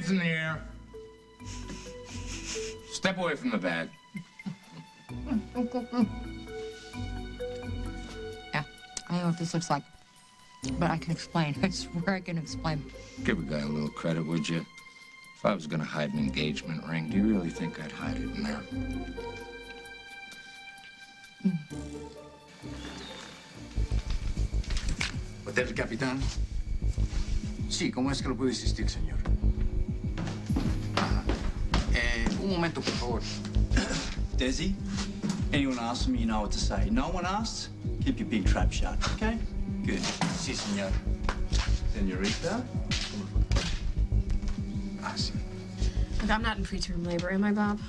hands in the air. Step away from the bag. Yeah, I know what this looks like, but I can explain. I swear I can explain. Give a guy a little credit, would you? If I was gonna hide an engagement ring, do you really think I'd hide it in there? ¿Hotel Capitán? Sí, ¿cómo es que lo puedo asistir, señor? Ajá. Un momento, por favor. Desi, anyone asks me, you know what to say. No one asks, keep your big trap shut, okay? Good. Sí, señor. Senorita? Ah, sí. Look, I'm not in preterm labor, am I, Bob?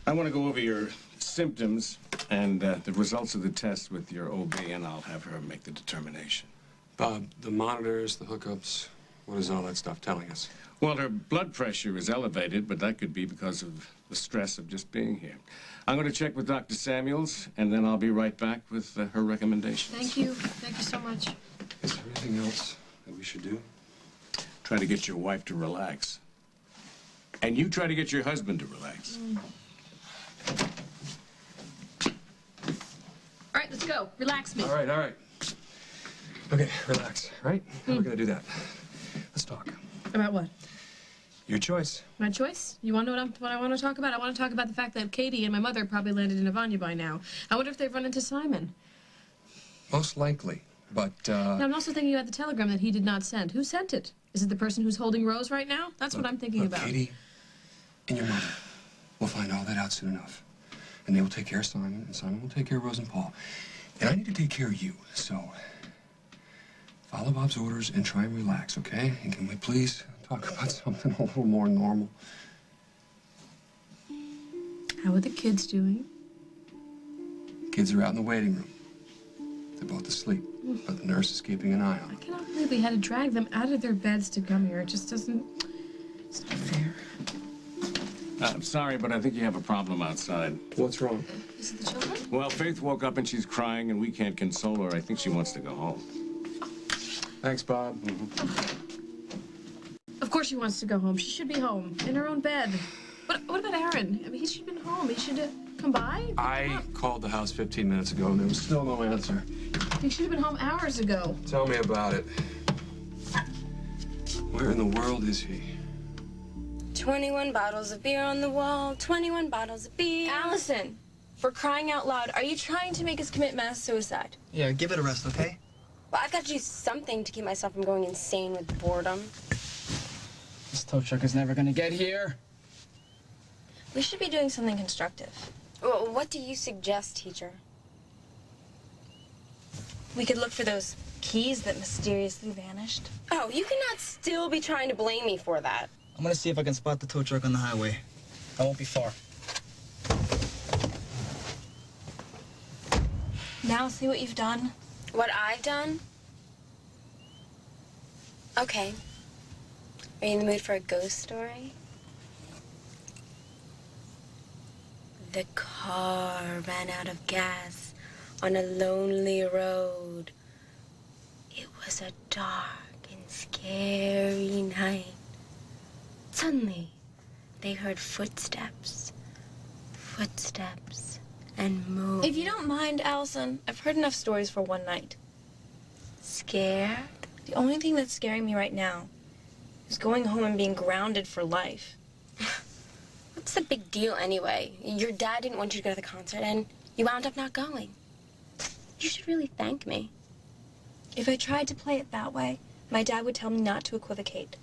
I want to go over your symptoms and the results of the test with your OB, and I'll have her make the determination. Bob, the monitors, the hookups, what is all that stuff telling us? Well, her blood pressure is elevated, but that could be because of the stress of just being here. I'm going to check with Dr. Samuels, and then I'll be right back with her recommendations. Thank you. Thank you so much. Is there anything else that we should do? Try to get your wife to relax. And you try to get your husband to relax. All right, let's go. Relax me. All right. Okay, relax, right? How are we gonna do that? Let's talk. About what? Your choice. My choice? You want to know what I want to talk about? I want to talk about the fact that Katie and my mother probably landed in Avanya by now. I wonder if they've run into Simon. Most likely, but, Now, I'm also thinking about the telegram that he did not send. Who sent it? Is it the person who's holding Rose right now? That's what I'm thinking about. Katie and your mother. We'll find all that out soon enough. And they will take care of Simon, and Simon will take care of Rose and Paul. And I need to take care of you, so follow Bob's orders and try and relax, okay? And can we please talk about something a little more normal? How are the kids doing? Kids are out in the waiting room. They're both asleep, but the nurse is keeping an eye on I them. cannot believe we had to drag them out of their beds to come here. It just doesn't... It's not fair. I'm sorry, but I think you have a problem outside. What's wrong? Is it the children? Well, Faith woke up and she's crying, and we can't console her. I think she wants to go home. Thanks, Bob. Of course she wants to go home. She should be home, in her own bed. But what about Aaron? I mean, he should have been home. He should have come by. I called the house 15 minutes ago, and there was still no answer. He should have been home hours ago. Tell me about it. Where in the world is he? 21 bottles of beer on the wall, 21 bottles of beer. Allison, for crying out loud, are you trying to make us commit mass suicide? Yeah, give it a rest, okay? Well, I've got to do something to keep myself from going insane with boredom. This tow truck is never gonna get here. We should be doing something constructive. Well, what do you suggest, teacher? We could look for those keys that mysteriously vanished. Oh, you cannot still be trying to blame me for that. I'm gonna see if I can spot the tow truck on the highway. I won't be far. Now see what you've done? What I've done? Okay. Are you in the mood for a ghost story? The car ran out of gas on a lonely road. It was a dark and scary night. Suddenly, they heard footsteps, and moved. If you don't mind, Allison, I've heard enough stories for one night. Scared? The only thing that's scaring me right now is going home and being grounded for life. What's the big deal anyway? Your dad didn't want you to go to the concert, and you wound up not going. You should really thank me. If I tried to play it that way, my dad would tell me not to equivocate.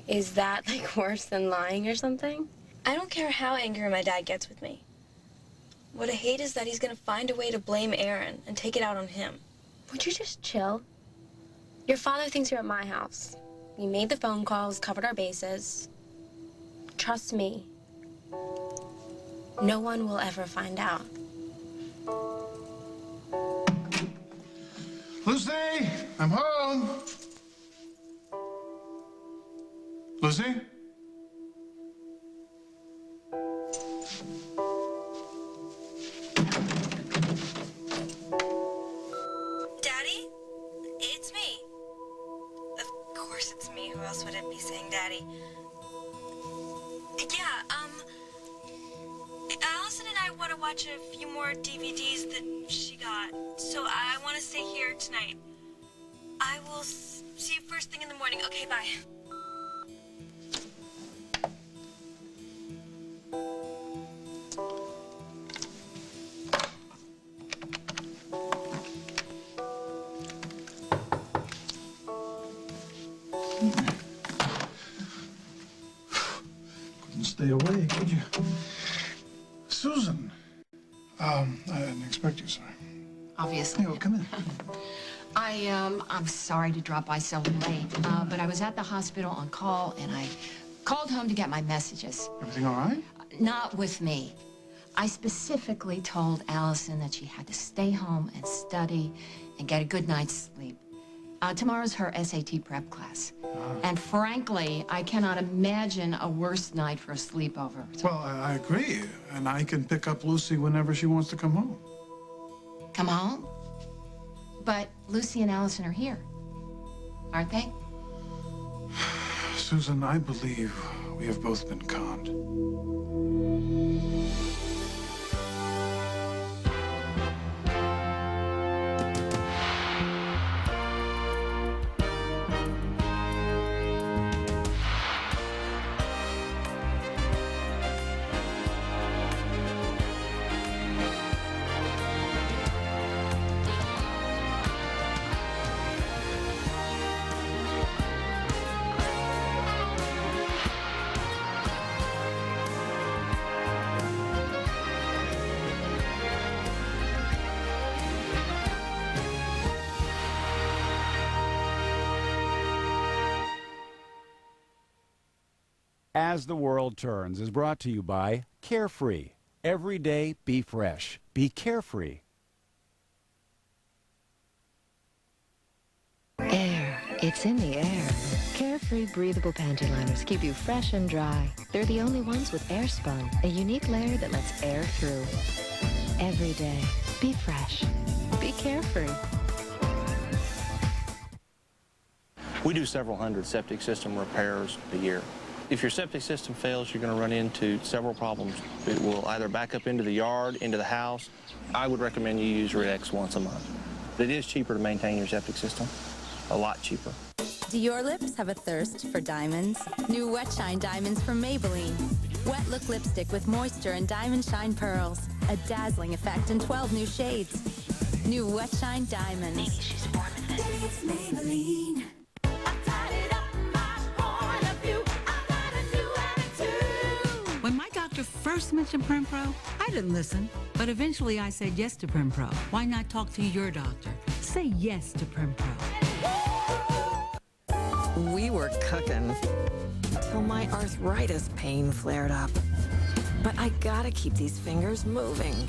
Is that, like, worse than lying or something? I don't care how angry my dad gets with me. What I hate is that he's gonna find a way to blame Aaron and take it out on him. Would you just chill? Your father thinks you're at my house. We made the phone calls, covered our bases. Trust me. No one will ever find out. Lucy, I'm home. Lucy? Daddy? It's me. Of course it's me. Who else would it be saying Daddy? Daddy. Yeah, Allison and I want to watch a few more DVDs that she got, so I want to stay here tonight. I will see you first thing in the morning. Okay, bye. Couldn't stay away, could you? Susan. I didn't expect you, sorry. Obviously. Hey, well, come in. I'm sorry to drop by so late, but I was at the hospital on call, and I called home to get my messages. Everything all right? Not with me. I specifically told Allison that she had to stay home and study and get a good night's sleep. Tomorrow's her SAT prep class. And frankly, I cannot imagine a worse night for a sleepover. So Well, I agree. And I can pick up Lucy whenever she wants to come home. come home? But Lucy and Allison are here, aren't they? Susan, I believe we have both been conned. As the World Turns is brought to you by Carefree. Every day, be fresh. Be carefree. Air. It's in the air. Carefree breathable panty liners keep you fresh and dry. They're the only ones with air spun, a unique layer that lets air through. Every day, be fresh. Be carefree. We do several hundred septic system repairs a year. If your septic system fails, you're going to run into several problems. It will either back up into the yard, into the house. I would recommend you use Rid-X once a month. It is cheaper to maintain your septic system, a lot cheaper. Do your lips have a thirst for diamonds? New Wet Shine Diamonds from Maybelline. Wet look lipstick with moisture and diamond shine pearls. A dazzling effect in 12 new shades. New Wet Shine Diamonds. Maybe she's born with it. It's Maybelline. When my doctor first mentioned Prempro, I didn't listen. But eventually I said yes to Prempro. Why not talk to your doctor? Say yes to Prempro. We were cooking till my arthritis pain flared up. But I gotta keep these fingers moving.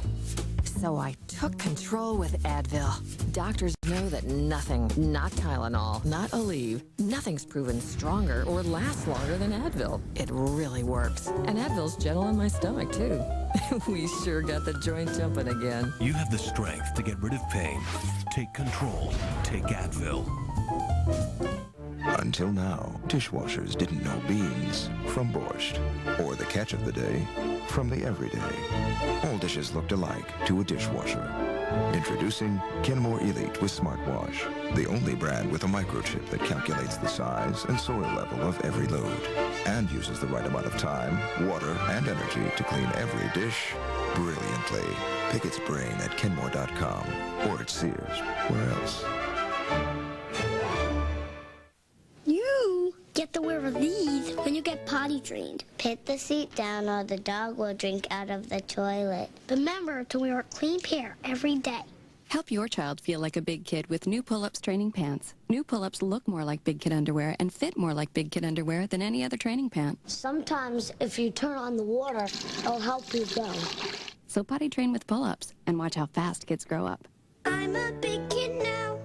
So I took control with Advil. Doctors know that nothing, not Tylenol, not Aleve, nothing's proven stronger or lasts longer than Advil. It really works. And Advil's gentle on my stomach, too. We sure got the joint jumping again. You have the strength to get rid of pain. Take control. Take Advil. Until now, dishwashers didn't know beans from borscht, or the catch of the day from the everyday. All dishes looked alike to a dishwasher. Introducing Kenmore Elite with Smart Wash, the only brand with a microchip that calculates the size and soil level of every load, and uses the right amount of time, water, and energy to clean every dish brilliantly. Pick its brain at Kenmore.com, or at Sears. Where else? You get to wear these when you get potty trained. Put the seat down or the dog will drink out of the toilet. Remember to wear a clean pair every day. Help your child feel like a big kid with new Pull-Ups training pants. New Pull-Ups look more like big kid underwear and fit more like big kid underwear than any other training pant. Sometimes if you turn on the water, it'll help you go. So potty train with Pull-Ups and watch how fast kids grow up. I'm a big kid now.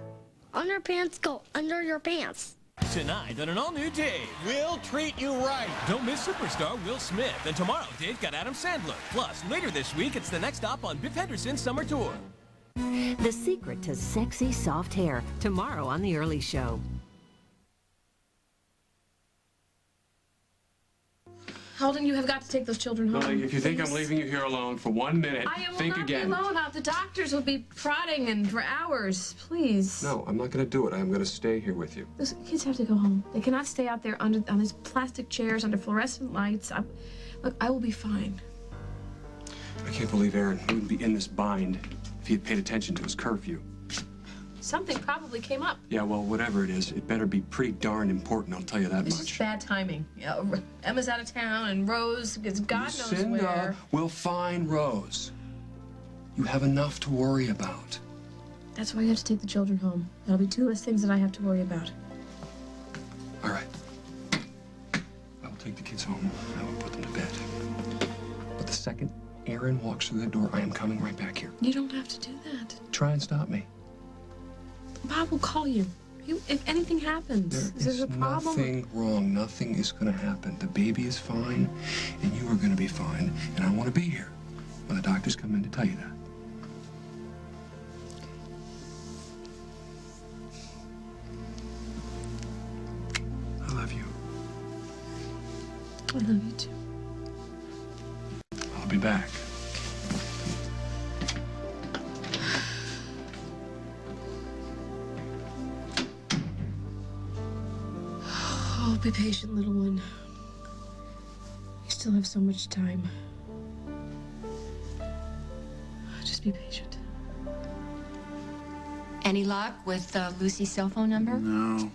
Underpants go under your pants. Tonight on an all-new Dave, we'll treat you right. Don't miss superstar Will Smith. And tomorrow, Dave got Adam Sandler. Plus, later this week, it's the next stop on Biff Henderson's summer tour. The secret to sexy, soft hair. Tomorrow on The Early Show. Holden, you have got to take those children home. Lily, if you think I'm please. leaving you here alone for 1 minute, I will think not again. be alone. The doctors will be prodding and for hours. Please. No, I'm not going to do it. I'm going to stay here with you. Those kids have to go home. They cannot stay out there on these plastic chairs under fluorescent lights. Look, I will be fine. I can't believe Aaron wouldn't be in this bind if he had paid attention to his curfew. Something probably came up. Yeah, well, whatever it is, it better be pretty darn important, I'll tell you that It's much. just bad timing. Yeah, Emma's out of town, and Rose is God knows Lucinda where. will find Rose. You have enough to worry about. That's why you have to take the children home. That'll be 2 less things that I have to worry about. All right. I will take the kids home. I will put them to bed. But the second Aaron walks through the door, I am coming right back here. You don't have to do that. Try and stop me. Bob will call you. If anything happens, There is a problem. nothing wrong. Nothing is going to happen. The baby is fine, and you are going to be fine. And I want to be here when the doctors come in to tell you that. I love you. I love you too. I'll be back. Oh, be patient, little one. You still have so much time. Just be patient. Any luck with Lucy's cell phone number? No.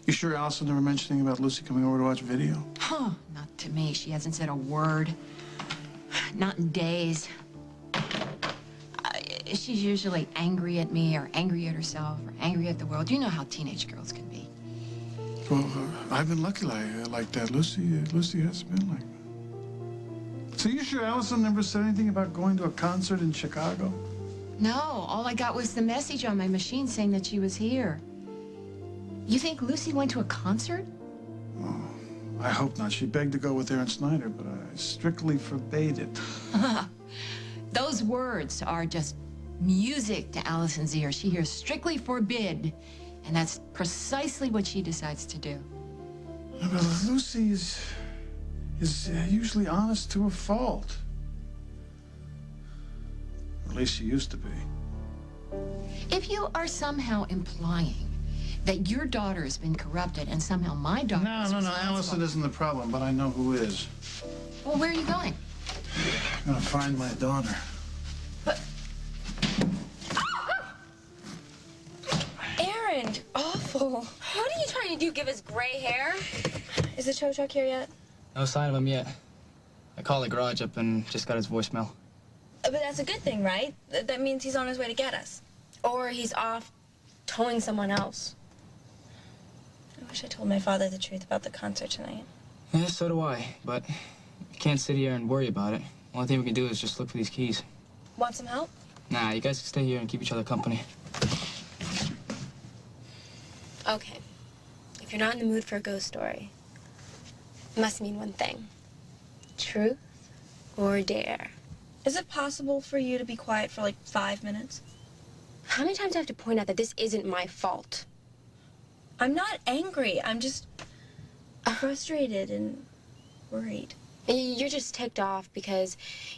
You sure Allison never mentioned anything about Lucy coming over to watch video? Huh, not to me. She hasn't said a word. Not in days. She's usually angry at me or angry at herself or angry at the world. You know how teenage girls can be. Well, I've been lucky like that. Lucy has been like that. So you sure Allison never said anything about going to a concert in Chicago? No, all I got was the message on my machine saying that she was here. You think Lucy went to a concert? Oh, I hope not. She begged to go with Aaron Snyder, but I strictly forbade it. Those words are just music to Allison's ear. She hears strictly forbid, and that's precisely what she decides to do. But Lucy is usually honest to a fault. At least she used to be. If you are somehow implying that your daughter has been corrupted and somehow my daughter No, Allison isn't the problem, but I know who is. Well, where are you going? I'm gonna find my daughter. Aaron, awful. What are you trying to do? Give us gray hair? Is the tow truck here yet? No sign of him yet. I called the garage up and just got his voicemail. But that's a good thing, right? That means he's on his way to get us. Or he's off towing someone else. I wish I told my father the truth about the concert tonight. Yeah, so do I, but we can't sit here and worry about it. Only thing we can do is just look for these keys. Want some help? Nah, you guys can stay here and keep each other company. Okay. If you're not in the mood for a ghost story, it must mean one thing. Truth or dare. Is it possible for you to be quiet for like 5 minutes? How many times do I have to point out that this isn't my fault? I'm not angry. I'm just frustrated and worried. You're just ticked off because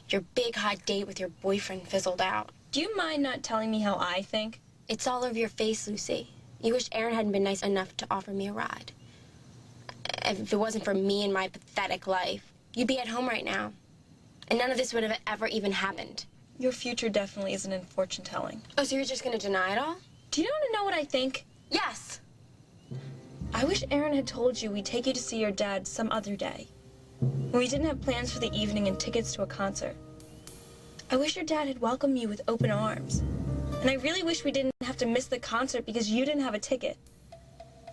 your big hot date with your boyfriend fizzled out. Do you mind not telling me how I think? It's all over your face, Lucy. You wish Aaron hadn't been nice enough to offer me a ride. If it wasn't for me and my pathetic life, you'd be at home right now. And none of this would have ever even happened. Your future definitely isn't in fortune telling. Oh, so you're just gonna deny it all? Do you want to know what I think? Yes. I wish Aaron had told you we'd take you to see your dad some other day. When we didn't have plans for the evening and tickets to a concert. I wish your dad had welcomed you with open arms. And I really wish we didn't have to miss the concert because you didn't have a ticket.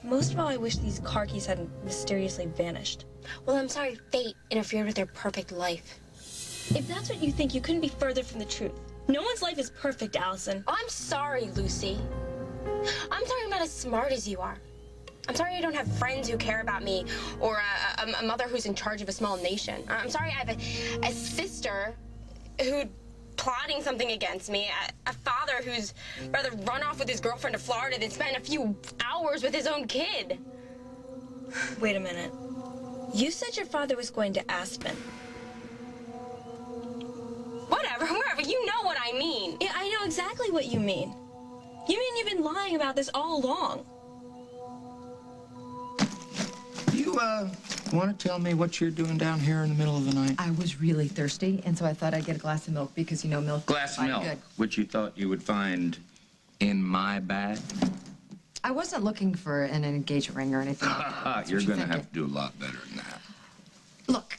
Most of all, I wish these car keys hadn't mysteriously vanished. Well, I'm sorry fate interfered with their perfect life. If that's what you think, you couldn't be further from the truth. No one's life is perfect, Allison. Oh, I'm sorry, Lucy. I'm sorry I'm not as smart as you are. I'm sorry I don't have friends who care about me or a mother who's in charge of a small nation. I'm sorry I have a sister who's plotting something against me, a father who's rather run off with his girlfriend to Florida than spend a few hours with his own kid. Wait a minute. You said your father was going to Aspen. Whatever, wherever, you know what I mean. Yeah, I know exactly what you mean. You mean you've been lying about this all along? You, want to tell me what you're doing down here in the middle of the night? I was really thirsty, and so I thought I'd get a glass of milk because, you know, milk Glass of milk, good. which you thought you would find in my bag? I wasn't looking for an engagement ring or anything like that. That's You're what going to thinking. have to do a lot better than that. Look,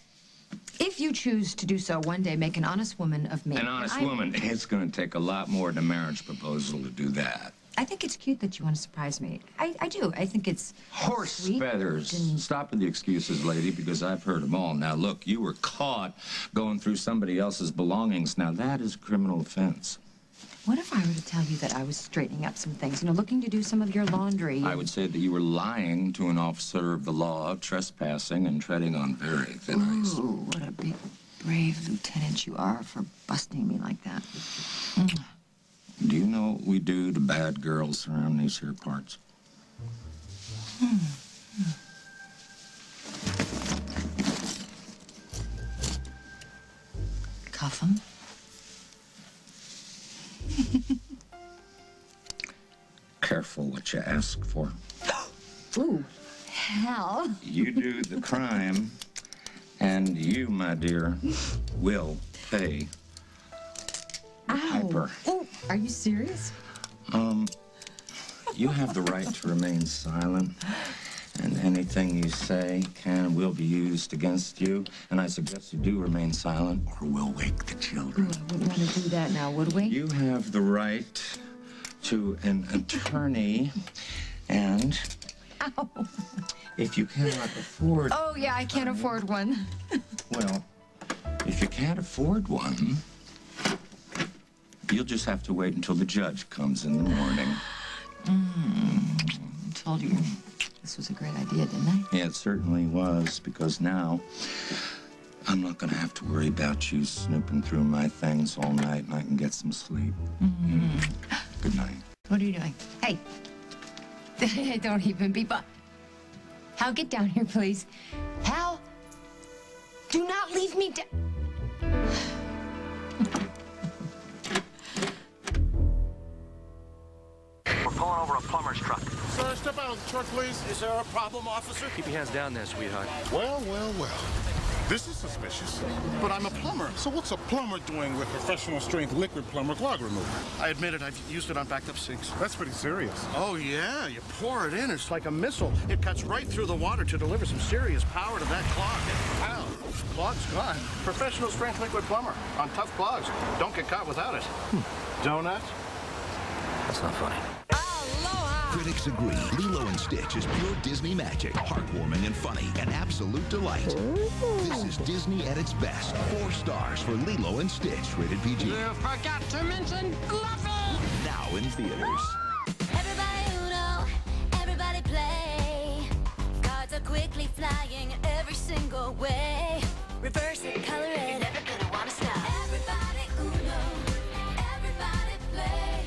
if you choose to do so one day, make an honest woman of me. An honest woman, it's going to take a lot more than a marriage proposal to do that. I think it's cute that you want to surprise me. I do. I think it's Horse sweet feathers. and- Stop with the excuses, lady, because I've heard them all. Now, look, you were caught going through somebody else's belongings. Now, that is a criminal offense. What if I were to tell you that I was straightening up some things, you know, looking to do some of your laundry? I would say that you were lying to an officer of the law, trespassing and treading on very thin ice. Ooh, what a big, brave lieutenant you are for busting me like that. Do you know what we do to bad girls around these here parts? Cuff 'em. Careful what you ask for. Ooh, hell. You do the crime, and you, my dear, will pay. Piper. Oh, are you serious? You have the right to remain silent, and anything you say can and will be used against you. And I suggest you do remain silent, or we'll wake the children. Ooh, I wouldn't want to do that now, would we? You have the right to an attorney, and Ow. if you cannot afford, Oh, yeah, I can't afford one. well, if you can't afford one, you'll just have to wait until the judge comes in the morning. I told you this was a great idea, didn't I? Yeah, it certainly was, because now I'm not going to have to worry about you snooping through my things all night, and I can get some sleep. Good night. What are you doing? Hey. Don't even be Hal, get down here, please. Hal, do not leave me down. We're pulling over a plumber's truck. Sir, step out of the truck, please. Is there a problem, officer? Keep your hands down there, sweetheart. Well, well, well. This is suspicious. But I'm a plumber. So what's a plumber doing with professional strength liquid plumber clog remover? I admit it, I've used it on backed up sinks. That's pretty serious. Oh, yeah, you pour it in, it's like a missile. It cuts right through the water to deliver some serious power to that clog. Wow, clog's gone. Professional strength liquid plumber on tough clogs. Don't get caught without it. Donut? That's not funny. Critics agree Lilo & Stitch is pure Disney magic, heartwarming and funny, an absolute delight. This is Disney at its best. 4 stars for Lilo & Stitch, rated PG. You forgot to mention Fluffy! Now in theaters. Everybody Uno, everybody play. Cards are quickly flying every single way. Reverse it, color it, you're never gonna wanna stop. Everybody Uno, everybody play.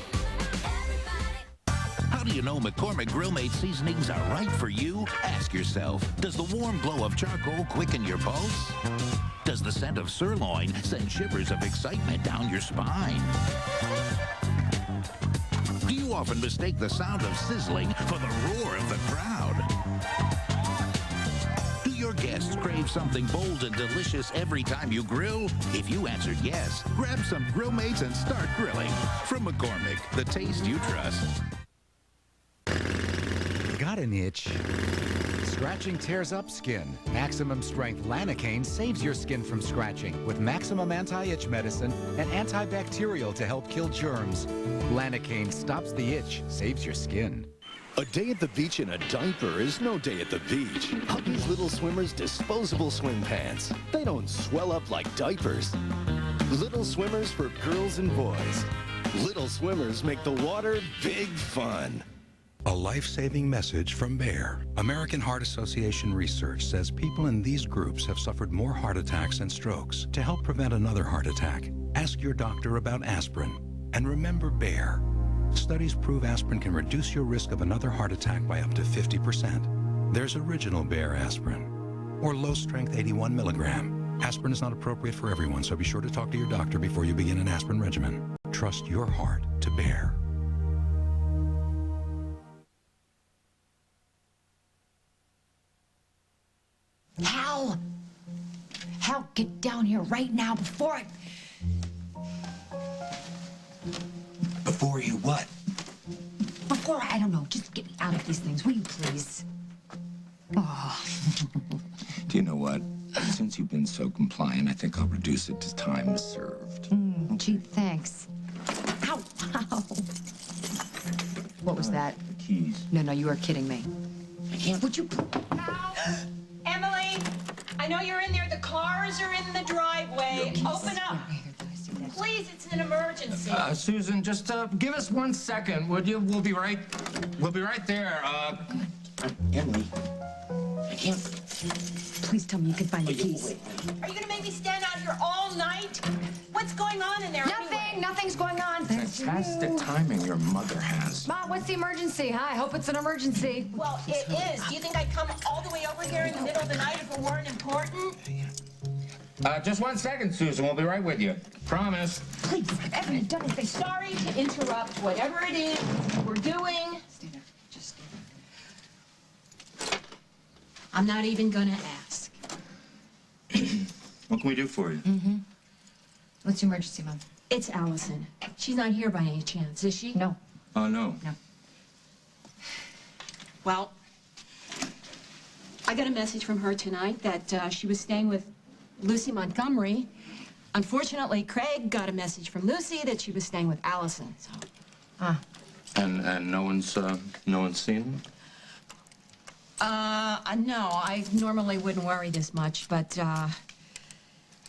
How do you know McCormick Grill Mate seasonings are right for you? Ask yourself, does the warm glow of charcoal quicken your pulse? Does the scent of sirloin send shivers of excitement down your spine? Do you often mistake the sound of sizzling for the roar of the crowd? Do your guests crave something bold and delicious every time you grill? If you answered yes, grab some Grill Mates and start grilling. From McCormick, the taste you trust. Got an itch? Scratching tears up skin. Maximum strength Lanacane saves your skin from scratching with maximum anti-itch medicine and antibacterial to help kill germs. Lanacane stops the itch, saves your skin. A day at the beach in a diaper is no day at the beach. Huggies Little Swimmers disposable swim pants. They don't swell up like diapers. Little Swimmers for girls and boys. Little Swimmers make the water big fun. A life-saving message from Bayer. American Heart Association research says people in these groups have suffered more heart attacks and strokes. To help prevent another heart attack, ask your doctor about aspirin. And remember Bayer. Studies prove aspirin can reduce your risk of another heart attack by up to 50%. There's original Bayer aspirin. or low-strength 81 milligram. Aspirin is not appropriate for everyone, so be sure to talk to your doctor before you begin an aspirin regimen. Trust your heart to bear. Hal! Hal, get down here right now before I... Before you what? Before I don't know, just get me out of these things, will you please? Oh. Do you know what? Since you've been so compliant, I think I'll reduce it to time served. Gee, thanks. Ow, ow. What was that? The keys. No, you are kidding me. I can't. Would you... Emily, I know you're in there. The cars are in the driveway. Open up. Please, it's an emergency. Susan, just give us 1 second, would you? We'll be right there. Emily, I can't. Please tell me you can find the keys. Are you going to make me stand out here all night? What's going on in there anyway? Nothing's going on. Fantastic timing your mother has. Mom, what's the emergency, huh? I hope it's an emergency. Well, it is. Do you think I'd come all the way over here in the middle of the night if it weren't important? Just 1 second, Susan. We'll be right with you. Promise. Please, I haven't done anything. Sorry to interrupt whatever it is we're doing. Stay there. Just stay there. I'm not even gonna ask. What can we do for you? What's the emergency, Mom? It's Allison. She's not here by any chance, is she? No. Oh, no. No. Well, I got a message from her tonight that she was staying with Lucy Montgomery. Unfortunately, Craig got a message from Lucy that she was staying with Allison, so... And no one's seen them? No, I normally wouldn't worry this much, but,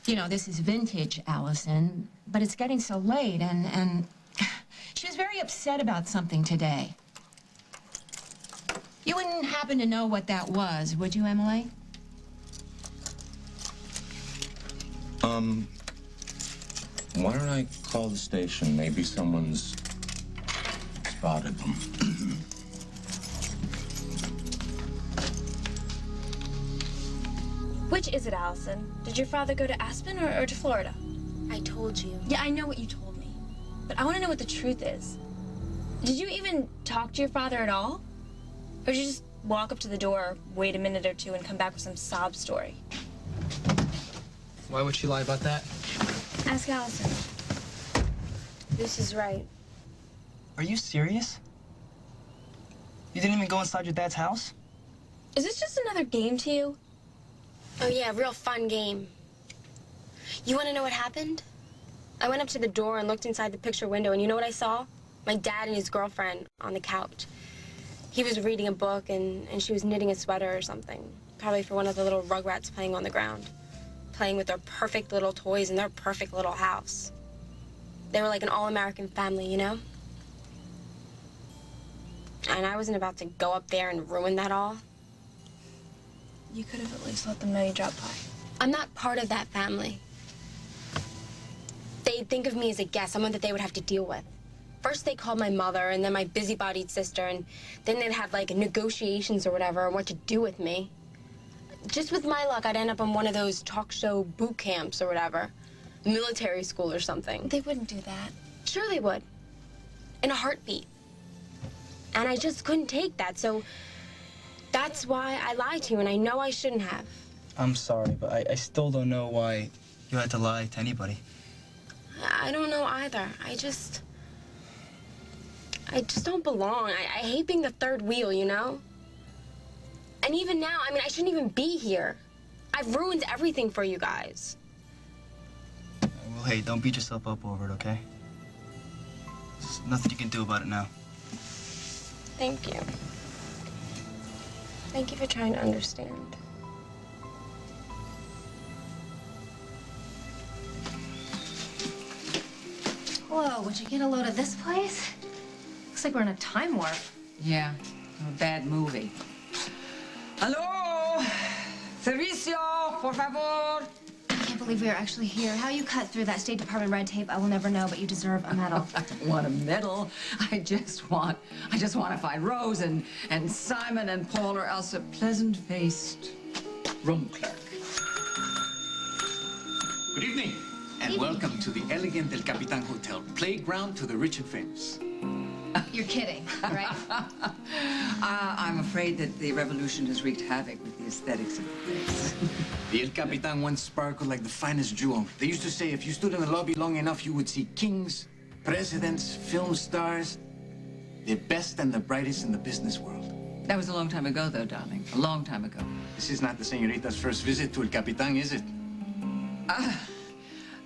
you know, this is vintage Allison, but it's getting so late, and she was very upset about something today. You wouldn't happen to know what that was, would you, Emily? Why don't I call the station? Maybe someone's spotted them. Which is it, Allison? Did your father go to Aspen or to Florida? I told you. Yeah, I know what you told me. But I want to know what the truth is. Did you even talk to your father at all? Or did you just walk up to the door, wait a minute or two, and come back with some sob story? Why would she lie about that? Ask Allison. Lucy's right. Are you serious? You didn't even go inside your dad's house? Is this just another game to you? Oh, yeah, real fun game. You want to know what happened? I went up to the door and looked inside the picture window, and you know what I saw? My dad and his girlfriend on the couch. He was reading a book, and she was knitting a sweater or something. Probably for one of the little rugrats playing on the ground. Playing with their perfect little toys in their perfect little house. They were like an all-American family, you know? And I wasn't about to go up there and ruin that all. You could have at least let them know you dropped by. I'm not part of that family. They'd think of me as a guest, someone that they would have to deal with. First they called my mother, and then my busybodied sister, and then they'd have, like, negotiations or whatever on what to do with me. Just with my luck, I'd end up on one of those talk show boot camps or whatever. Military school or something. They wouldn't do that. Sure they would. In a heartbeat. And I just couldn't take that, so that's why I lied to you, and I know I shouldn't have. I'm sorry, but I still don't know why you had to lie to anybody. I don't know either. I just don't belong. I hate being the third wheel, you know? And even now, I mean, I shouldn't even be here. I've ruined everything for you guys. Well, hey, don't beat yourself up over it, okay? There's nothing you can do about it now. Thank you. Thank you for trying to understand. Whoa, would you get a load of this place? Looks like we're in a time warp. Yeah, a bad movie. Hello? Servicio, por favor. I can't believe we are actually here. How you cut through that State Department red tape, I will never know, but you deserve a medal. I don't want a medal. I just want to find Rose and Simon and Paul, or else a pleasant-faced room clerk. Good evening, and welcome to the elegant El Capitan Hotel, playground to the rich and famous. You're kidding, right? I'm afraid that the revolution has wreaked havoc with the aesthetics of the place. The El Capitan once sparkled like the finest jewel. They used to say if you stood in the lobby long enough, you would see kings, presidents, film stars, the best and the brightest in the business world. That was a long time ago, though, darling. A long time ago. This is not the señorita's first visit to El Capitan, is it?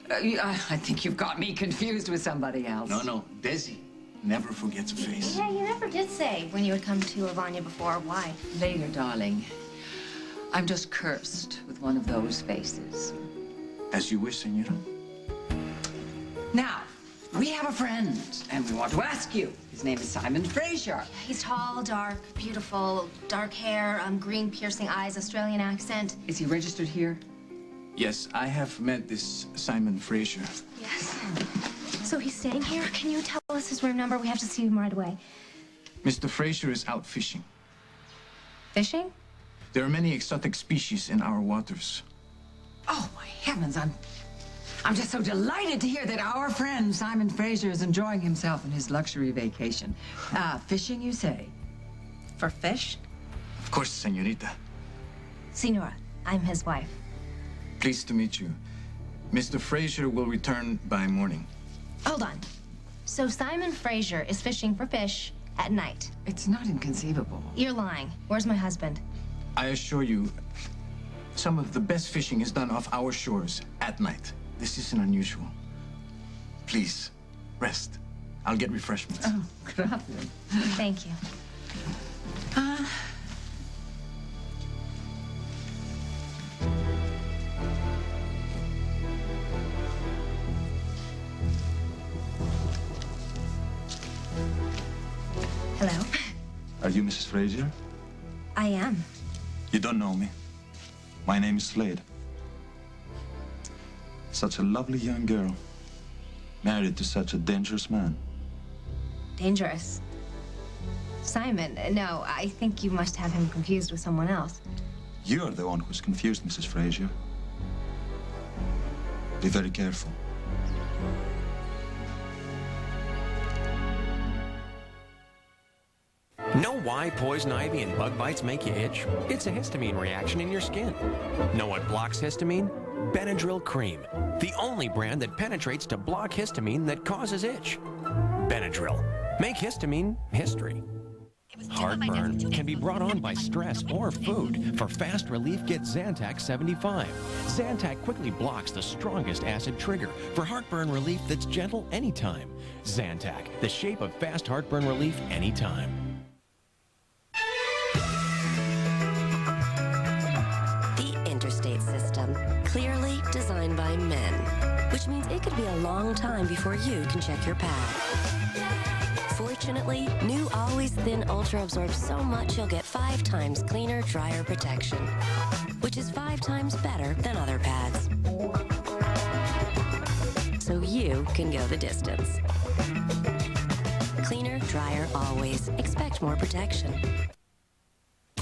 I think you've got me confused with somebody else. No. Desi never forgets a face. Yeah, you never did say when you would come to Ivania before. Why? Later, darling. I'm just cursed with one of those faces. As you wish, señora. Now, we have a friend, and we want to ask you. His name is Simon Fraser. He's tall, dark, beautiful, dark hair, green piercing eyes, Australian accent. Is he registered here? Yes, I have met this Simon Fraser. Yes. So he's staying here? Can you tell us his room number? We have to see him right away. Mr. Fraser is out fishing. Fishing? There are many exotic species in our waters. Oh, my heavens, I'm just so delighted to hear that our friend Simon Fraser is enjoying himself in his luxury vacation. Fishing, you say? For fish? Of course, señorita. Senora, I'm his wife. Pleased to meet you. Mr. Fraser will return by morning. Hold on. So Simon Fraser is fishing for fish at night? It's not inconceivable. You're lying. Where's my husband? I assure you, some of the best fishing is done off our shores at night. This isn't unusual. Please, rest. I'll get refreshments. Oh, gracias. Thank you. Hello? Are you Mrs. Fraser? I am. You don't know me. My name is Slade. Such a lovely young girl. Married to such a dangerous man. Dangerous. Simon, no, I think you must have him confused with someone else. You're the one who's confused, Mrs. Fraser. Be very careful. Know why poison ivy and bug bites make you itch? It's a histamine reaction in your skin. Know what blocks histamine? Benadryl Cream, the only brand that penetrates to block histamine that causes itch. Benadryl. Make histamine history. Heartburn can be brought on by stress or food. For fast relief, get Zantac 75. Zantac quickly blocks the strongest acid trigger for heartburn relief that's gentle anytime. Zantac, the shape of fast heartburn relief anytime. Interstate system, clearly designed by men, which means it could be a long time before you can check your pad. Fortunately, new Always Thin Ultra absorbs so much you'll get 5 times cleaner, drier protection, which is 5 times better than other pads. So you can go the distance. Cleaner, drier, always. Expect more protection.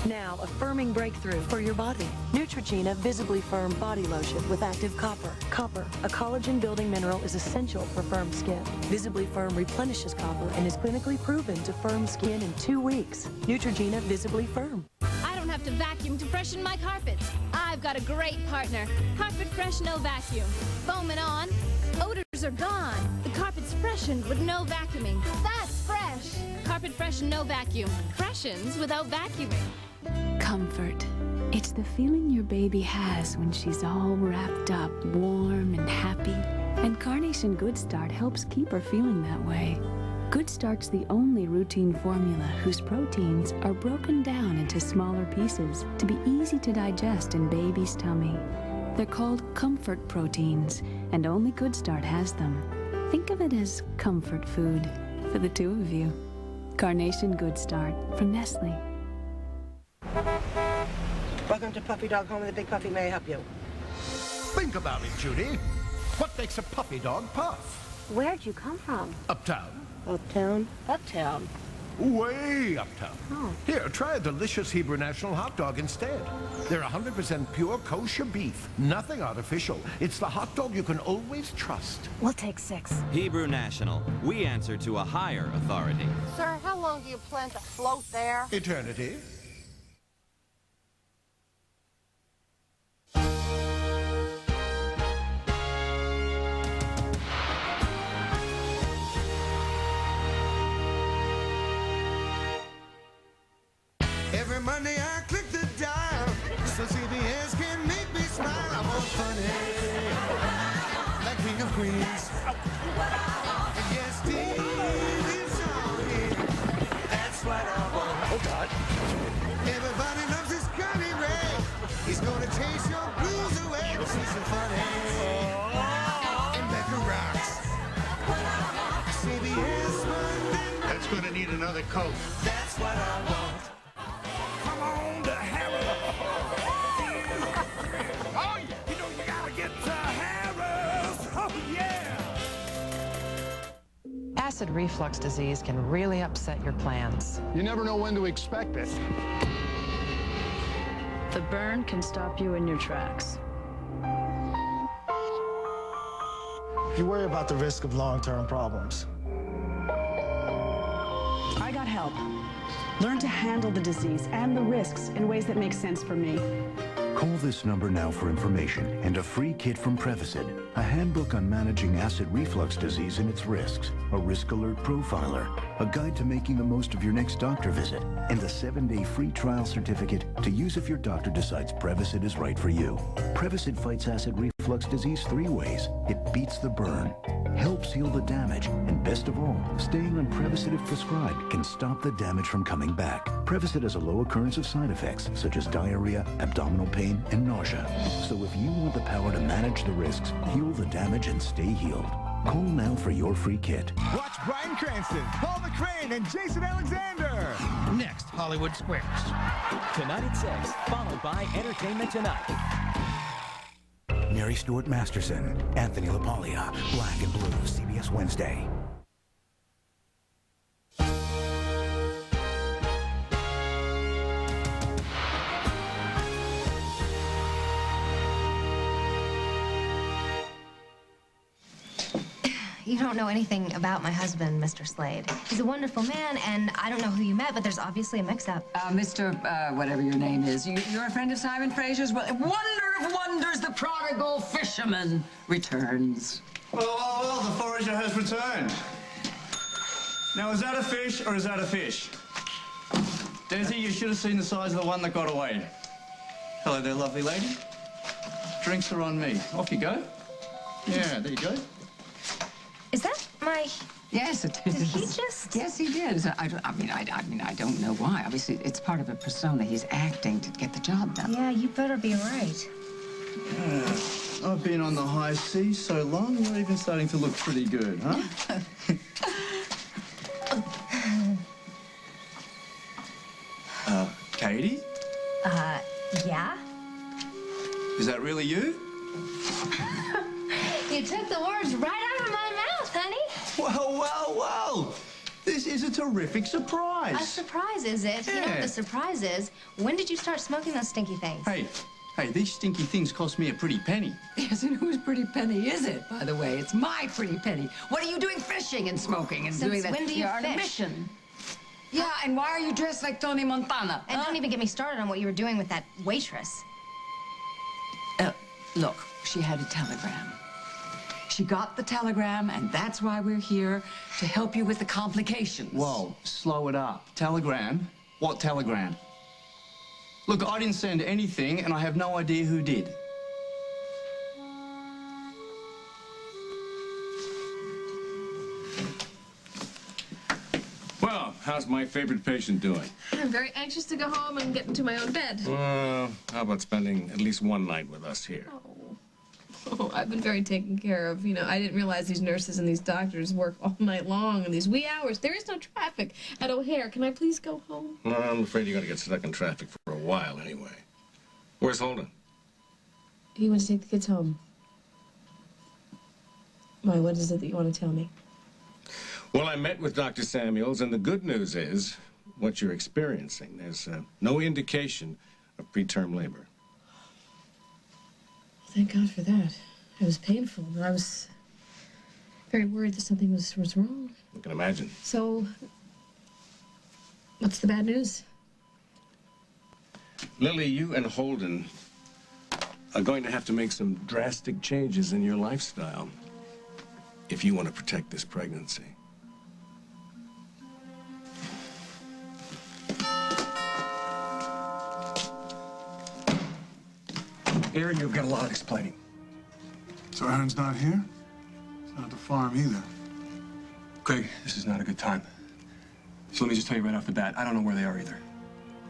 Now, a firming breakthrough for your body. Neutrogena Visibly Firm Body Lotion with active copper. Copper, a collagen-building mineral, is essential for firm skin. Visibly Firm replenishes copper and is clinically proven to firm skin in 2 weeks. Neutrogena Visibly Firm. I don't have to vacuum to freshen my carpets. I've got a great partner. Carpet Fresh No Vacuum. Foaming on. Odors are gone. The carpet's freshened with no vacuuming. That's fresh. Carpet Fresh No Vacuum. Freshens without vacuuming. Comfort. It's the feeling your baby has when she's all wrapped up, warm and happy. And Carnation Good Start helps keep her feeling that way. Good Start's the only routine formula whose proteins are broken down into smaller pieces to be easy to digest in baby's tummy. They're called comfort proteins, and only Good Start has them. Think of it as comfort food for the two of you. Carnation Good Start from Nestle. Welcome to Puppy Dog Home of the Big Puppy. May I help you? Think about it, Judy. What makes a puppy dog puff? Where'd you come from? Uptown. Uptown? Uptown. way up top. Here, try a delicious Hebrew National hot dog instead. They're 100% pure kosher beef, nothing artificial. It's the hot dog you can always trust. We'll take 6. Hebrew National. We answer to a higher authority. Sir, how long do you plan to float there? Eternity. Every Monday I click the dial, so CBS can make me smile. I want funny, like King of Queens. And yes, Steve is on it. That's what I want. Oh, God. Everybody loves this Connie Ray. He's gonna chase your blues away. See some funny. And Becca rocks. CBS Monday. That's gonna need another coat. That's what I want. Come on to Harris. Oh, yeah. You know you gotta get to Harris. Oh, yeah. Acid reflux disease can really upset your plans. You never know when to expect it. The burn can stop you in your tracks. You worry about the risk of long-term problems. I got help. Learn to handle the disease and the risks in ways that make sense for me. Call this number now for information and a free kit from Prevacid, a handbook on managing acid reflux disease and its risks, a risk alert profiler, a guide to making the most of your next doctor visit, and a 7-day free trial certificate to use if your doctor decides Prevacid is right for you. Prevacid fights acid reflux disease 3 ways. It beats the burn, helps heal the damage, and best of all, staying on Prevacid if prescribed can stop the damage from coming back. Prevacid has a low occurrence of side effects such as diarrhea, abdominal pain, and nausea. So if you want the power to manage the risks, heal the damage, and stay healed, call now for your free kit. Watch Bryan Cranston, Paul McCrane, and Jason Alexander. Next, Hollywood Squares. Tonight at 6, followed by Entertainment Tonight. Mary Stuart Masterson, Anthony LaPaglia, Black and Blue, CBS Wednesday. You don't know anything about my husband, Mr. Slade. He's a wonderful man, and I don't know who you met, but there's obviously a mix-up. Mr. Whatever your name is, you're a friend of Simon Fraser's? Well, wonder of wonders, the prodigal fisherman returns. Well, the forager has returned. Now, is that a fish or is that a fish? Desi, you should have seen the size of the one that got away. Hello there, lovely lady. Drinks are on me. Off you go. Yeah, there you go. Is that my... Yes, it is. Did he just... Yes, he did. So I don't know why. Obviously, it's part of a persona. He's acting to get the job done. Yeah, you better be right. I've been on the high seas so long, you're even starting to look pretty good, huh? Katie? Yeah? Is that really you? You took the words right out of my mouth, honey. Well. This is a terrific surprise. A surprise, is it? You know what the surprise is? When did you start smoking those stinky things? Hey, these stinky things cost me a pretty penny. Yes, and whose pretty penny is it, by the way? It's my pretty penny. What are you doing fishing and smoking and doing that? When do you You're on a fish? mission. Yeah, and why are you dressed like Tony Montana? And don't even get me started on what you were doing with that waitress. Look, she had a telegram. She got the telegram, and that's why we're here, to help you with the complications. Whoa, slow it up. Telegram? What telegram? Look, I didn't send anything, and I have no idea who did. Well, how's my favorite patient doing? I'm very anxious to go home and get into my own bed. Well, how about spending at least one night with us here? Oh, I've been very taken care of. You know, I didn't realize these nurses and these doctors work all night long in these wee hours. There is no traffic at O'Hare. Can I please go home? Well, I'm afraid you're going to get stuck in traffic for a while anyway. Where's Holden? He went to take the kids home. Why, what is it that you want to tell me? Well, I met with Dr. Samuels, and the good news is what you're experiencing. There's no indication of preterm labor. Thank God for that. It was painful. I was very worried that something was wrong. I can imagine. So, what's the bad news? Lily, you and Holden are going to have to make some drastic changes in your lifestyle if you want to protect this pregnancy. Aaron, you've got a lot of explaining. So Aaron's not here? He's not at the farm either. Craig, this is not a good time. So let me just tell you right off the bat, I don't know where they are either.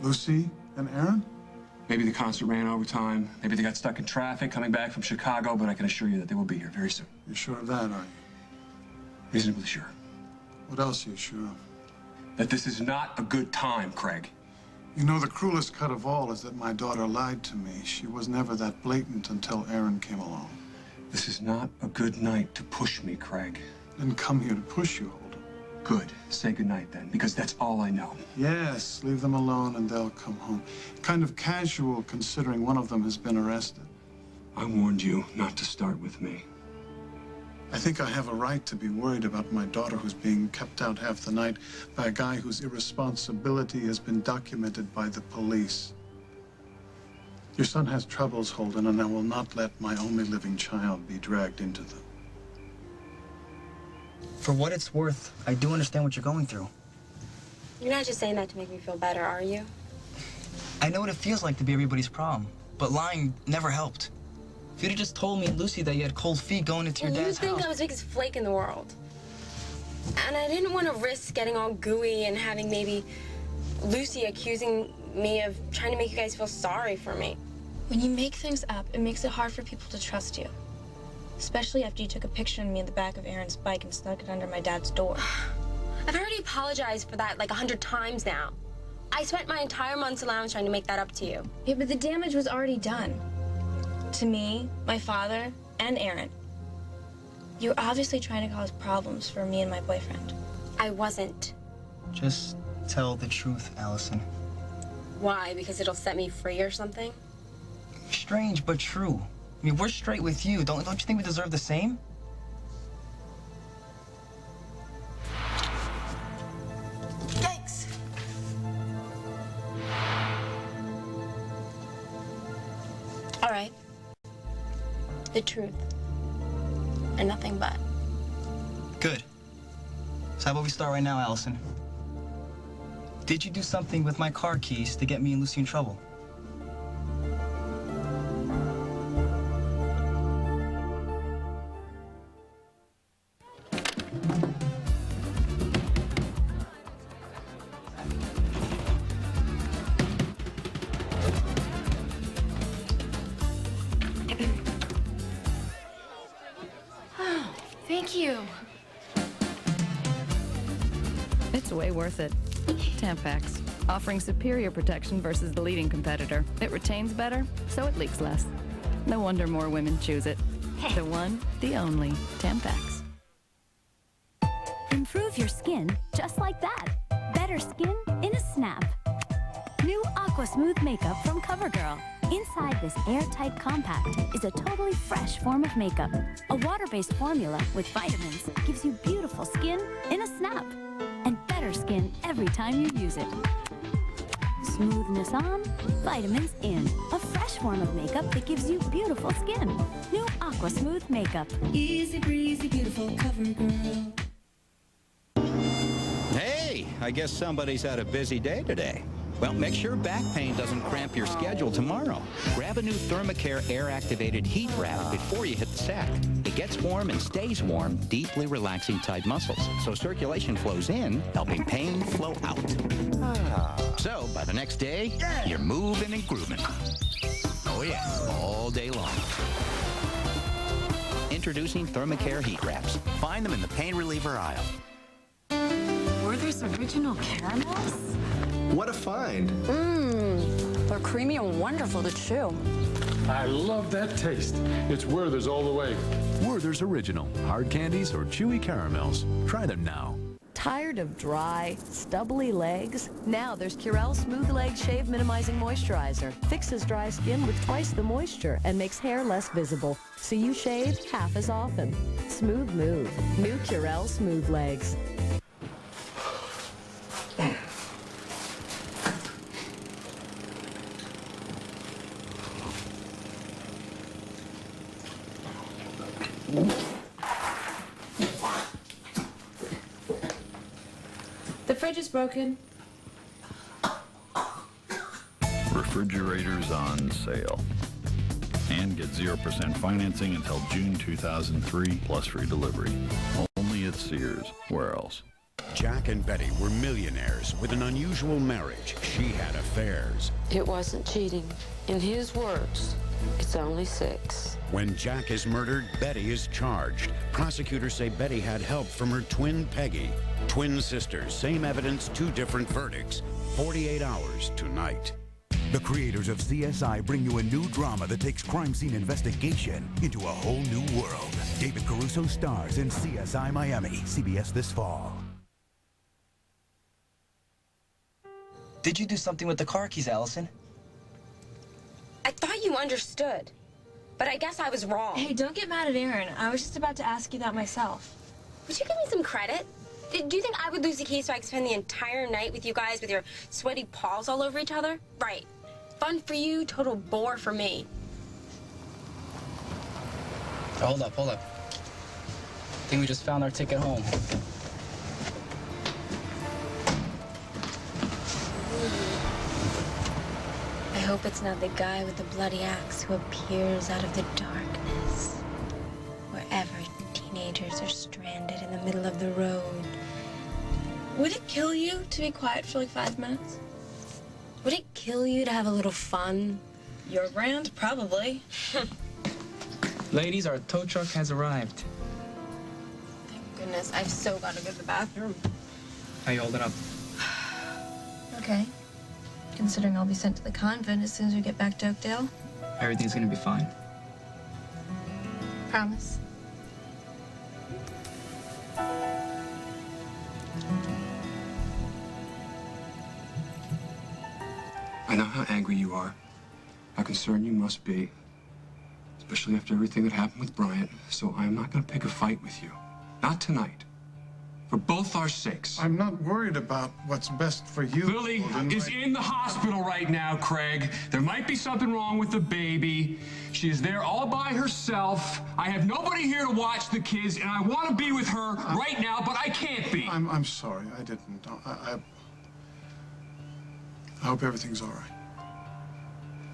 Lucy and Aaron? Maybe the concert ran overtime. Maybe they got stuck in traffic coming back from Chicago, but I can assure you that they will be here very soon. You sure of that, are you? Reasonably sure. What else are you sure of? That this is not a good time, Craig. You know, the cruelest cut of all is that my daughter lied to me. She was never that blatant until Aaron came along. This is not a good night to push me, Craig. Didn't come here to push you, Holden. Good. Say goodnight then, because that's all I know. Yes, leave them alone and they'll come home. Kind of casual, considering one of them has been arrested. I warned you not to start with me. I think I have a right to be worried about my daughter who's being kept out half the night by a guy whose irresponsibility has been documented by the police. Your son has troubles, Holden, and I will not let my only living child be dragged into them. For what it's worth, I do understand what you're going through. You're not just saying that to make me feel better, are you? I know what it feels like to be everybody's problem, but lying never helped. If you'd have just told me and Lucy that you had cold feet going into your dad's house... You think I was the biggest flake in the world. And I didn't want to risk getting all gooey and having maybe Lucy accusing me of trying to make you guys feel sorry for me. When you make things up, it makes it hard for people to trust you. Especially after you took a picture of me in the back of Aaron's bike and snuck it under my dad's door. I've already apologized for that like 100 times now. I spent my entire month's allowance trying to make that up to you. Yeah, but the damage was already done. To me, my father, and Aaron. You're obviously trying to cause problems for me and my boyfriend. I wasn't. Just tell the truth, Allison. Why? Because it'll set me free or something? Strange, but true. I mean, we're straight with you. Don't you think we deserve the same? Yikes! All right. The truth. And nothing but. Good. So how about we start right now, Allison? Did you do something with my car keys to get me and Lucy in trouble? Thank you. It's way worth it. Tampax, offering superior protection versus the leading competitor. It retains better, so it leaks less. No wonder more women choose it. The one, the only, Tampax. Improve your skin just like that. Better skin in a snap. New Aqua Smooth makeup from CoverGirl. Inside this airtight compact is a totally fresh form of makeup. A water-based formula with vitamins gives you beautiful skin in a snap. And better skin every time you use it. Smoothness on, vitamins in. A fresh form of makeup that gives you beautiful skin. New Aqua Smooth makeup. Easy breezy, beautiful CoverGirl. Hey, I guess somebody's had a busy day today. Well, make sure back pain doesn't cramp your schedule tomorrow. Grab a new Thermacare air-activated heat wrap before you hit the sack. It gets warm and stays warm, deeply relaxing tight muscles, so circulation flows in, helping pain flow out. So, by the next day, you're moving and grooving. Oh yeah, all day long. Introducing Thermacare heat wraps. Find them in the pain reliever aisle. Werther's original caramels? What a find. They're creamy and wonderful to chew. I love that taste. It's Werther's all the way. Werther's Original. Hard candies or chewy caramels. Try them now. Tired of dry, stubbly legs? Now there's Curel Smooth Leg Shave Minimizing Moisturizer. Fixes dry skin with twice the moisture and makes hair less visible, so you shave half as often. Smooth move. New Curel Smooth Legs. The fridge is broken. Refrigerators on sale. And get 0% financing until June 2003, plus free delivery. Only at Sears. Where else? Jack and Betty were millionaires with an unusual marriage. She had affairs. It wasn't cheating. In his words, it's only sex. When Jack is murdered, Betty is charged. Prosecutors say Betty had help from her twin Peggy. Twin sisters, same evidence, two different verdicts. 48 hours tonight. The creators of CSI bring you a new drama that takes crime scene investigation into a whole new world. David Caruso stars in CSI Miami, CBS this fall. Did you do something with the car keys, Allison? I thought you understood, but I guess I was wrong. Hey, don't get mad at Aaron. I was just about to ask you that myself. Would you give me some credit? Do you think I would lose the keys so I could spend the entire night with you guys with your sweaty paws all over each other? Right. Fun for you, total bore for me. Hold up. I think we just found our ticket home. I hope it's not the guy with the bloody axe who appears out of the darkness. Wherever teenagers are stranded in the middle of the road. Would it kill you to be quiet for like 5 minutes? Would it kill you to have a little fun? Your brand? Probably. Ladies, our tow truck has arrived. Thank goodness, I've so got to go to the bathroom. How you holding up? Okay. Considering I'll be sent to the convent as soon as we get back to Oakdale. Everything's gonna be fine. Promise. I know how angry you are, how concerned you must be, especially after everything that happened with Bryant, so I'm not going to pick a fight with you. Not tonight. For both our sakes. I'm not worried about what's best for you. Lily is in the hospital right now, Craig. There might be something wrong with the baby. She is there all by herself. I have nobody here to watch the kids, and I want to be with her right now, but I can't be. I'm sorry. I didn't. I hope everything's all right.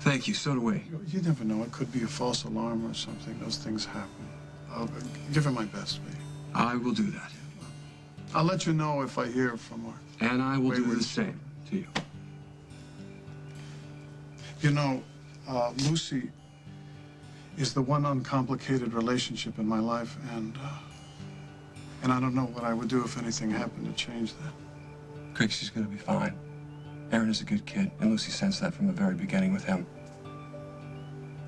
Thank you. So do we. You never know. It could be a false alarm or something. Those things happen. I'll give her my best, will you? I will do that. I'll let you know if I hear from her. And I will do the same to you. You know, Lucy is the one uncomplicated relationship in my life, and I don't know what I would do if anything happened to change that. Craig, she's going to be fine. Aaron is a good kid, and Lucy sensed that from the very beginning with him.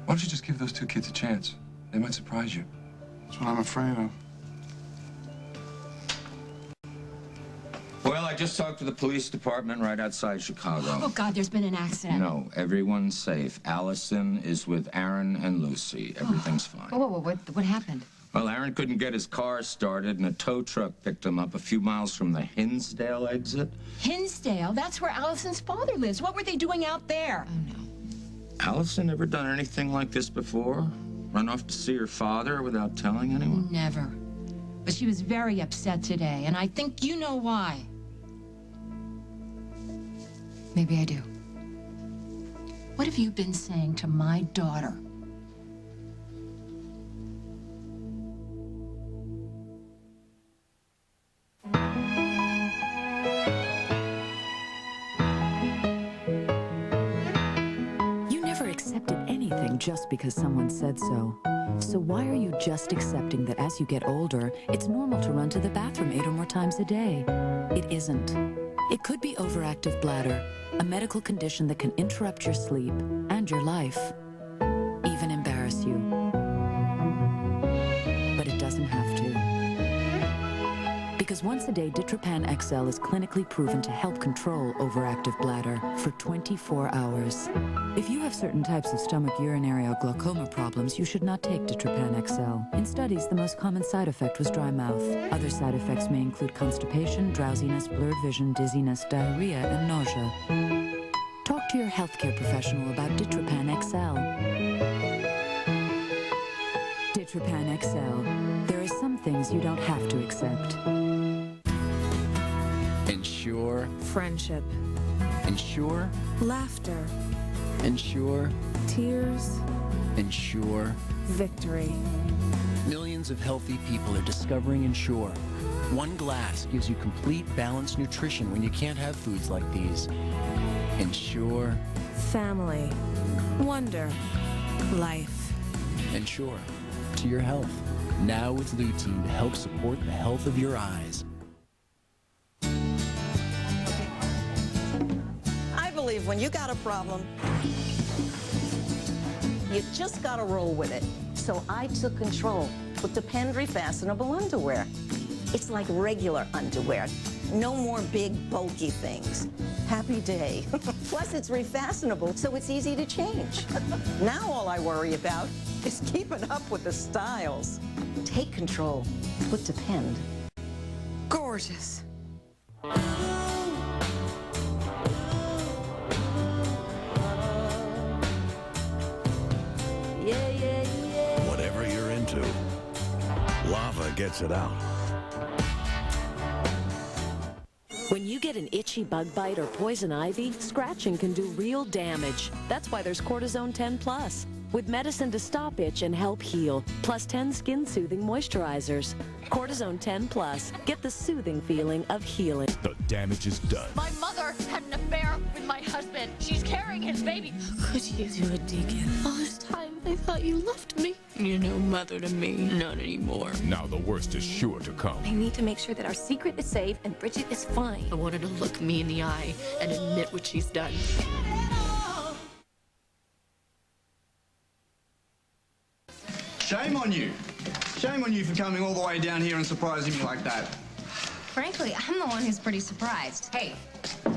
Why don't you just give those two kids a chance? They might surprise you. That's what I'm afraid of. Well, I just talked to the police department right outside Chicago. Oh, God, there's been an accident. No, everyone's safe. Allison is with Aaron and Lucy. Everything's fine. Whoa, what happened? Well, Aaron couldn't get his car started, and a tow truck picked him up a few miles from the Hinsdale exit. Hinsdale? That's where Allison's father lives. What were they doing out there? Oh, no. Allison ever done anything like this before? Run off to see her father without telling anyone? Never. But she was very upset today, and I think you know why. Maybe I do. What have you been saying to my daughter? You never accepted anything just because someone said so. So why are you just accepting that as you get older, it's normal to run to the bathroom 8 or more times a day? It isn't. It could be overactive bladder, a medical condition that can interrupt your sleep and your life, even embarrass you. But it doesn't have to. Because because once a day Ditrophan XL is clinically proven to help control overactive bladder for 24 hours. If you have certain types of stomach urinary or glaucoma problems, you should not take Ditrophan XL. In studies, the most common side effect was dry mouth. Other side effects may include constipation, drowsiness, blurred vision, dizziness, diarrhea, and nausea. Talk to your healthcare professional about Ditrophan XL. Ditrophan XL. There are some things you don't have to accept. Ensure friendship. Ensure Laughter. Ensure Tears. Ensure Victory. Millions of healthy people are discovering Ensure. One glass gives you complete balanced nutrition when you can't have foods like these. Ensure Family. Wonder. Life. Ensure to your health. Now with lutein to help support the health of your eyes. I believe when you got a problem, you just gotta roll with it. So I took control with Depend Refastenable Underwear. It's like regular underwear. No more big, bulky things. Happy day. Plus, it's refastenable, so it's easy to change. Now all I worry about is keeping up with the styles. Take control with Depend. Gorgeous. Whatever you're into, Lava gets it out. When you get an itchy bug bite or poison ivy, scratching can do real damage. That's why there's Cortisone 10 Plus, with medicine to stop itch and help heal, plus 10 skin-soothing moisturizers. Cortisone 10 Plus. Get the soothing feeling of healing. The damage is done. My mother had an affair with my husband. She's carrying his baby. Could you do it, Deacon? All this time, I thought you loved me. You're no mother to me. Not anymore. Now the worst is sure to come. I need to make sure that our secret is safe and Bridget is fine. I want her to look me in the eye and admit what she's done. Shame on you. Shame on you for coming all the way down here and surprising me like that. Frankly, I'm the one who's pretty surprised. Hey,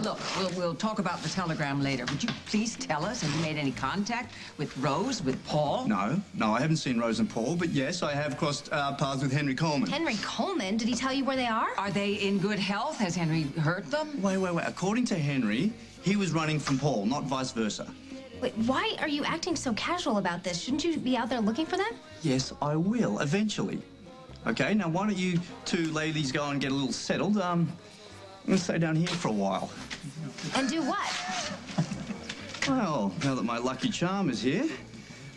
look, we'll talk about the telegram later. Would you please tell us, have you made any contact with Rose, with Paul? No, I haven't seen Rose and Paul, but yes, I have crossed paths with Henry Coleman. Henry Coleman? Did he tell you where they are? Are they in good health? Has Henry hurt them? Wait. According to Henry, he was running from Paul, not vice versa. Wait, why are you acting so casual about this? Shouldn't you be out there looking for them? Yes, I will, eventually. Okay, now why don't you two ladies go and get a little settled? I'm gonna stay down here for a while. And do what? Well, now that my lucky charm is here,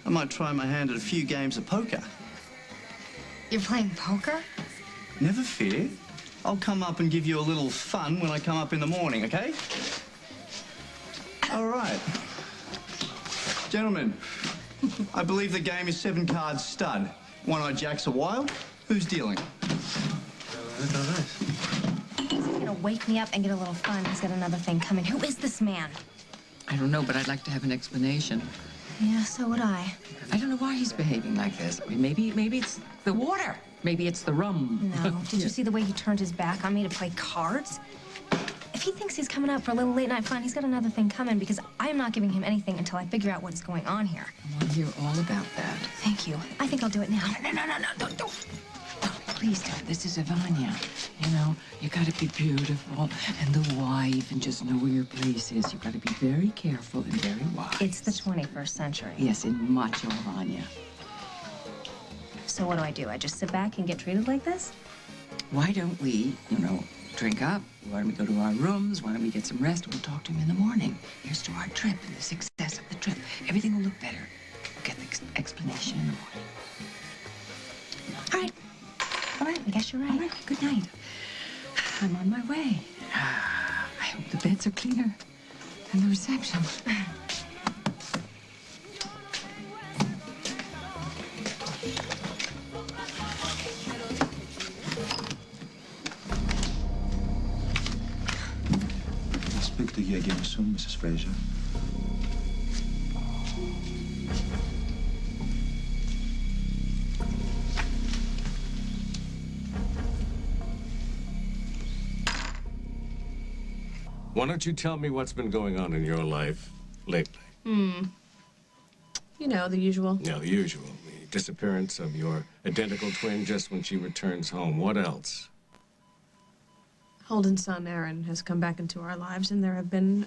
I might try my hand at a few games of poker. You're playing poker? Never fear. I'll come up and give you a little fun when I come up in the morning, okay? All right. Gentlemen, I believe the game is 7 cards stud. One-eyed Jack's a wild. Who's dealing? He's gonna wake me up and get a little fun. He's got another thing coming. Who is this man? I don't know, but I'd like to have an explanation. Yeah, so would I. I don't know why he's behaving like this. I mean, maybe it's the water. Maybe it's the rum. No. Did you see the way he turned his back on me to play cards? If he thinks he's coming out for a little late night fun, he's got another thing coming because I am not giving him anything until I figure out what's going on here. I want to hear all about that. Thank you. I think I'll do it now. No, don't. Please don't. This is Ivania. You know, you gotta be beautiful and the wife and just know where your place is. You gotta be very careful and very wise. It's the 21st century. Yes, in macho Ivania. So what do? I just sit back and get treated like this? Why don't we, drink up? Why don't we go to our rooms? Why don't we get some rest? We'll talk to him in the morning. Here's to our trip and the success of the trip. Everything will look better. We'll get the explanation in the morning. All right, I guess you're right. All right, good night. I'm on my way. I hope the beds are cleaner than the reception. I'll speak to you again soon, Mrs. Fraser. Why don't you tell me what's been going on in your life lately? You know, the usual. Yeah, the usual. The disappearance of your identical twin just when she returns home. What else? Holden's son, Aaron, has come back into our lives, and there have been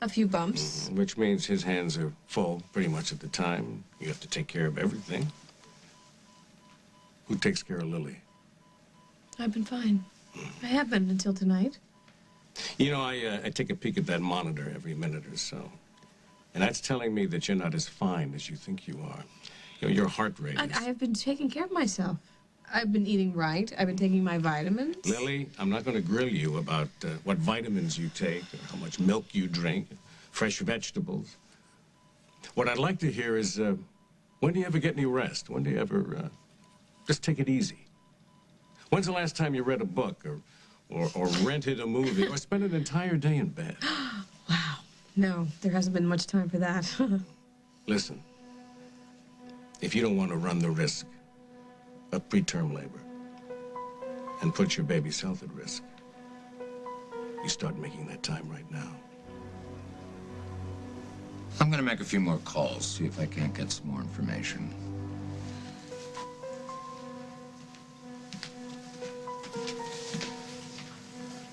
a few bumps. Which means his hands are full pretty much at the time. You have to take care of everything. Who takes care of Lily? I've been fine. I have been until tonight. You know, I take a peek at that monitor every minute or so. And that's telling me that you're not as fine as you think you are. You know, your heart rate is... I have been taking care of myself. I've been eating right. I've been taking my vitamins. Lily, I'm not going to grill you about what vitamins you take or how much milk you drink, fresh vegetables. What I'd like to hear is, when do you ever get any rest? When do you ever just take it easy? When's the last time you read a book or rented a movie or spent an entire day in bed? Wow. No, there hasn't been much time for that. Listen, if you don't want to run the risk of preterm labor and put your baby's health at risk, you start making that time right now. I'm gonna make a few more calls, see if I can't get some more information.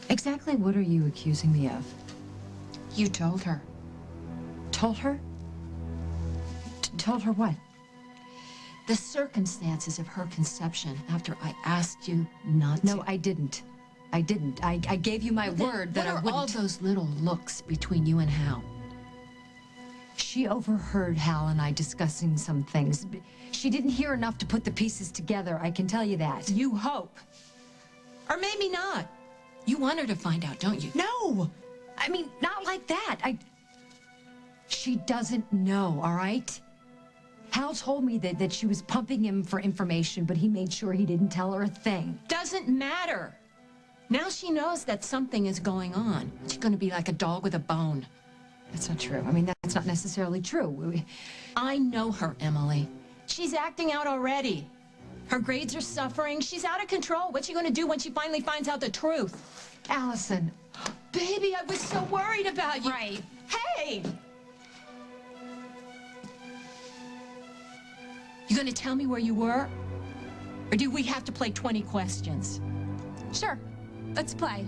Exactly what are you accusing me of? You told her. Told her? Told her what? The circumstances of her conception after I asked you not to. No, I didn't. I didn't. I gave you my word that I wouldn't. What are all those little looks between you and Hal? She overheard Hal and I discussing some things. She didn't hear enough to put the pieces together, I can tell you that. You hope. Or maybe not. You want her to find out, don't you? No! I mean, not like that. She doesn't know, all right? Hal told me that she was pumping him for information, but he made sure he didn't tell her a thing. Doesn't matter. Now she knows that something is going on. She's gonna be like a dog with a bone. That's not true. I mean, that's not necessarily true. I know her, Emily. She's acting out already. Her grades are suffering. She's out of control. What's she gonna do when she finally finds out the truth? Allison, baby, I was so worried about you. Right. Hey! You gonna tell me where you were? Or do we have to play 20 questions? Sure. Let's play.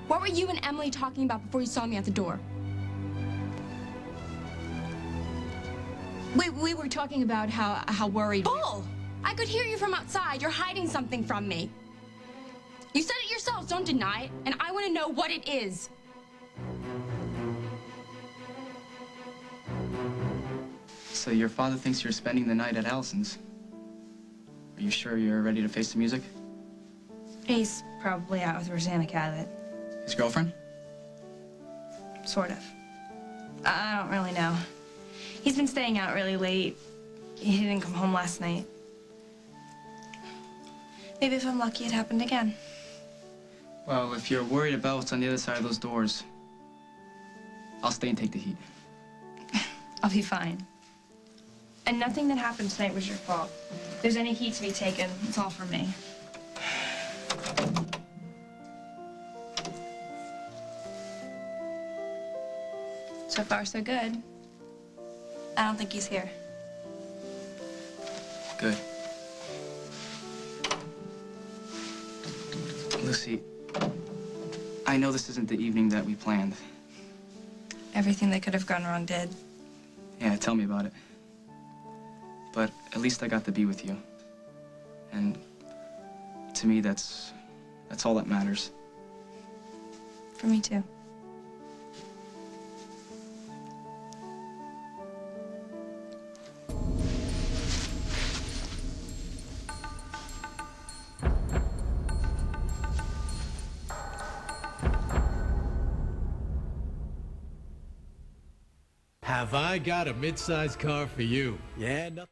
What were you and Emily talking about before you saw me at the door? We were talking about how worried... Bull! I could hear you from outside. You're hiding something from me. You said it yourself. Don't deny it. And I want to know what it is. So your father thinks you're spending the night at Allison's. Are you sure you're ready to face the music? He's probably out with Rosanna Cabot. His girlfriend? Sort of. I don't really know. He's been staying out really late. He didn't come home last night. Maybe if I'm lucky, it happened again. Well, if you're worried about what's on the other side of those doors, I'll stay and take the heat. I'll be fine. And nothing that happened tonight was your fault. If there's any heat to be taken, it's all for me. So far, so good. I don't think he's here. Good. Lucy, I know this isn't the evening that we planned. Everything that could have gone wrong did. Yeah, tell me about it. But at least I got to be with you. And to me, that's all that matters. For me, too. Have I got a mid-sized car for you? Yeah, nothing.